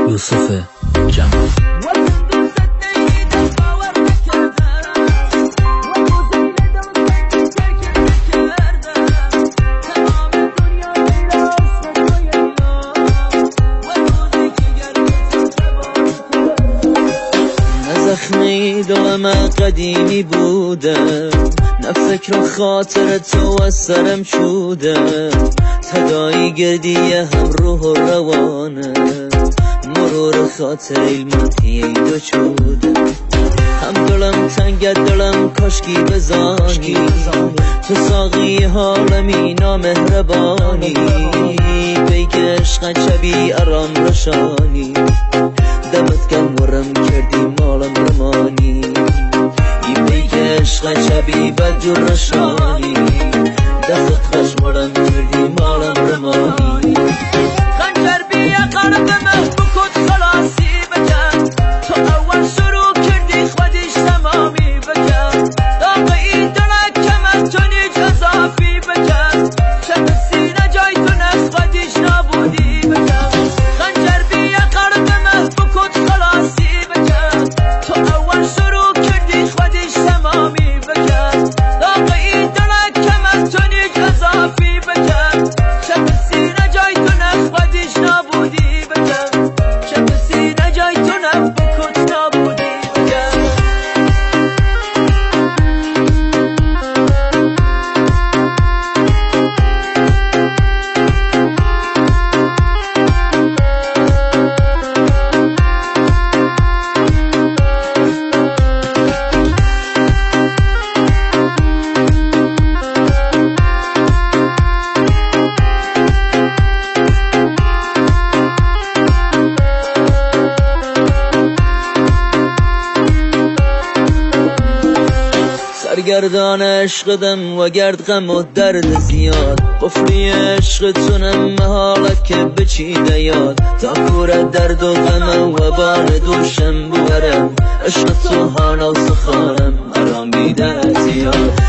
یوسف جمال. زخمی دلم قدیمی بوده، نه فکر و خاطر تو از سرم شوده، تدایی گردی هم روح و روانه، مرور خاطر المنتی دو شوده. هم دلم تنگت دلم کاشکی بزانی، تو ساقی حالمی نامهربانی، بیگ عشق شبی اران رشانی، دمت کم ورم کردی مالم رمانی، ای بیگ عشق شبی بدجور رشانی، دفت خشمرم کردی مالم رمانی. خنجر بیا قلبم بکن خلاصی بکن، تو اول شروع کردی خودش تمامی بکن، داغی دلک کم از تو نیج اضافی بکن، چه سینه جای تو نست خودش نابودی بکن. خنجر بیا قلبم بکن خلاصی بکن، تو اول شروع کردی خودش تمامی بکن، داغی دلک کم از تو نیج اضافی بکن، چه سینه جای تو نست خودش نابودی بکن، چه سینه جای تو نست بکن نابودی بکن. سرگردان عشقدم و گرد غم و درد زیاد، قفلی عشق تونم محالت که بچیده یاد، تا کور درد و غم و بان دوشم بورم، عشق تو هانا و سخانم آرام بیده زیاد.